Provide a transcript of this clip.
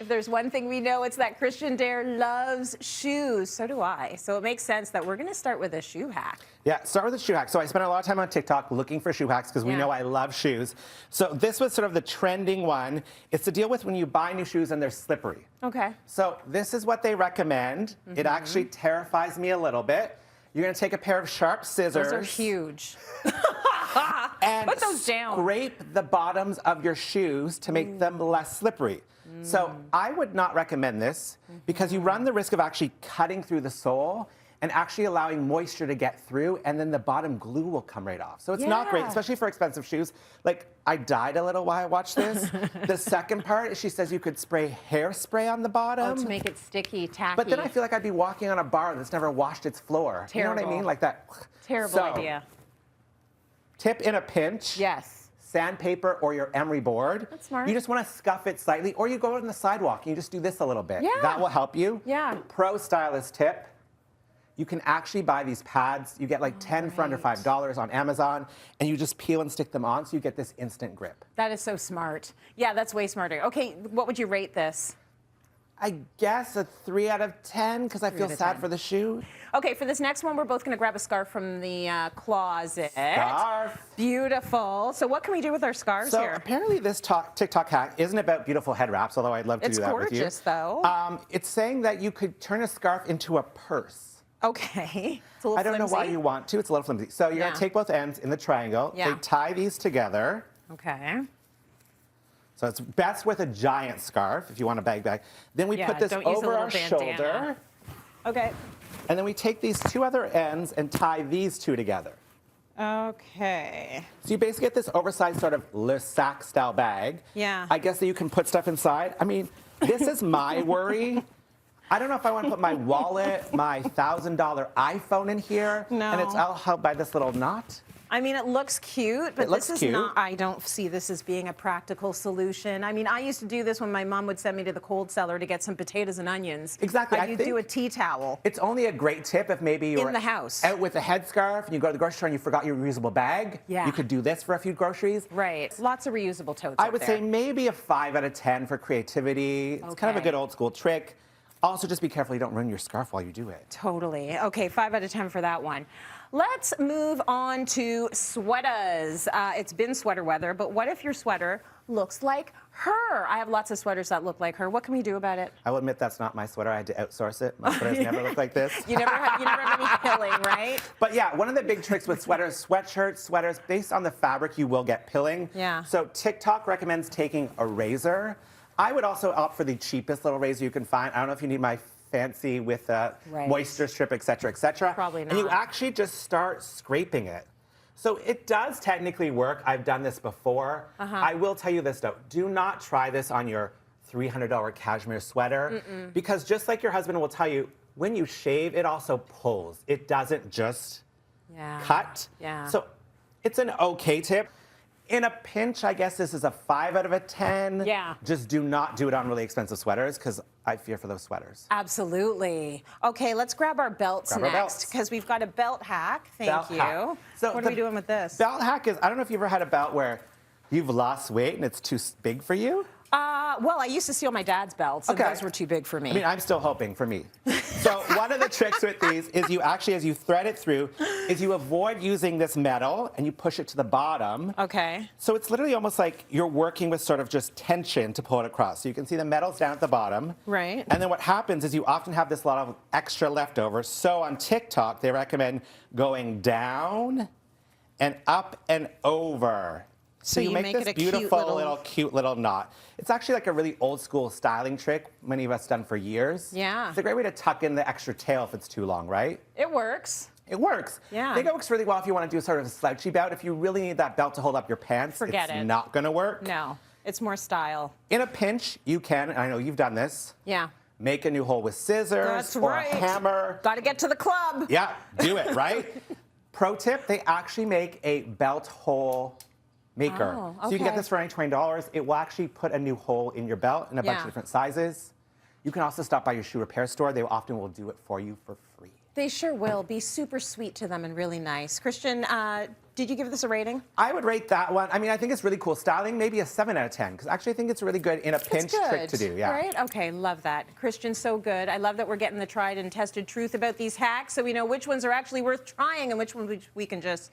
if there's one thing we know, it's that Christian Dare loves shoes. So do I. So it makes sense that we're going to start with a shoe hack. Yeah, start with a shoe hack. So I spent a lot of time on TikTok looking for shoe hacks because we know I love shoes. So this was sort of the trending one. It's to deal with when you buy new shoes and they're slippery. Okay. So this is what they recommend. It actually terrifies me a little bit. You're going to take a pair of sharp scissors. Those are huge. And put those down. Scrape the bottoms of your shoes to make them less slippery. So I would not recommend this because you run the risk of actually cutting through the sole and actually allowing moisture to get through, and then the bottom glue will come right off. So it's not great, especially for expensive shoes. Like, I died a little while I watched this. The second part, she says you could spray hairspray on the bottom. Oh, to make it sticky, tacky. But then I feel like I'd be walking on a bar that's never washed its floor. Terrible. You know what I mean? Like that. Terrible idea. Tip in a pinch. Yes. Sandpaper or your emery board. That's smart. You just want to scuff it slightly, or you go out on the sidewalk and you just do this a little bit. Yeah. That will help you. Yeah. Pro stylist tip. You can actually buy these pads. You get like 10 for under $5 on Amazon, and you just peel and stick them on so you get this instant grip. That is so smart. Yeah, that's way smarter. Okay, what would you rate this? I guess a 3 out of 10 because I feel sad for the shoe. Okay, for this next one, we're both going to grab a scarf from the closet. Scarf. Beautiful. So what can we do with our scarves here? So apparently this TikTok hack isn't about beautiful head wraps, although I'd love to do that with you. It's gorgeous, though. It's saying that you could turn a scarf into a purse. Okay. It's a little I don't flimsy. know why you want to. It's a little flimsy. So you're going to take both ends in the triangle. They tie these together. Okay. So it's best with a giant scarf if you want a bag. Then we put this over our shoulder. Okay. And then we take these two other ends and tie these two together. Okay. So you basically get this oversized sort of Le Sac style bag. Yeah. I guess that you can put stuff inside. I mean, this is my worry. I don't know if I want to put my wallet, my $1,000 iPhone in here. No. And it's all held by this little knot. I mean, it looks cute, but this is not, I don't see this as being a practical solution. I mean, I used to do this when my mom would send me to the cold cellar to get some potatoes and onions. Exactly. You'd do a tea towel. It's only a great tip if maybe you're in the house out with a headscarf and you go to the grocery store and you forgot your reusable bag. Yeah. You could do this for a few groceries. Right. Lots of reusable totes I would say maybe a 5 out of 10 for creativity. It's kind of a good old school trick. Also, just be careful you don't ruin your scarf while you do it. Totally. Okay, 5 out of 10 for that one. Let's move on to sweaters. It's been sweater weather, but what if your sweater looks like her? I have lots of sweaters that look like her. What can we do about it? I will admit that's not my sweater. I had to outsource it. My sweaters never look like this. You never have any pilling, right? But yeah, one of the big tricks with sweaters, sweatshirts, sweaters, based on the fabric, you will get pilling. Yeah. So TikTok recommends taking a razor. I would also opt for the cheapest little razor you can find. I don't know if you need my fancy with moisture strip, et cetera, et cetera. Probably not. And you actually just start scraping it. So it does technically work. I've done this before. I will tell you this, though. Do not try this on your $300 cashmere sweater because just like your husband will tell you, when you shave, it also pulls. It doesn't just cut. Yeah. So it's an okay tip. In a pinch, I guess this is a 5 out of 10. Yeah. Just do not do it on really expensive sweaters because I fear for those sweaters. Absolutely. Okay, let's grab our belts next because we've got a belt hack. Thank you. So what are we doing with this? Belt hack is, I don't know if you've ever had a belt where you've lost weight and it's too big for you. Well, I used to steal my dad's belts, and those were too big for me. I mean, I'm still hoping for me. So one of the tricks with these is you actually, as you thread it through, is you avoid using this metal and you push it to the bottom. Okay. So it's literally almost like you're working with sort of just tension to pull it across. So you can see the metal's down at the bottom. Right. And then what happens is you often have this lot of extra leftover. So on TikTok, they recommend going down and up and over. So you make this beautiful cute little knot. It's actually like a really old school styling trick many of us done for years. Yeah. It's a great way to tuck in the extra tail if it's too long, right? It works. It works. Yeah. I think it works really well if you want to do sort of a slouchy belt. If you really need that belt to hold up your pants, Forget it's it. not going to work. No, it's more style. In a pinch, you can, and I know you've done this. Yeah. Make a new hole with scissors or a hammer. Got to get to the club. Yeah, do it, right? Pro tip, they actually make a belt hole maker. Oh, So you can get this for only $20. It will actually put a new hole in your belt in a bunch of different sizes. You can also stop by your shoe repair store. They often will do it for you for free. They sure will. Be super sweet to them and really nice. Christian, did you give this a rating? I would rate that one. I mean, I think it's really cool. Styling, maybe a 7 out of 10, because actually I think it's really good in a pinch trick to do. Yeah. Right? Okay, love that. Christian, so good. I love that we're getting the tried and tested truth about these hacks so we know which ones are actually worth trying and which ones we can just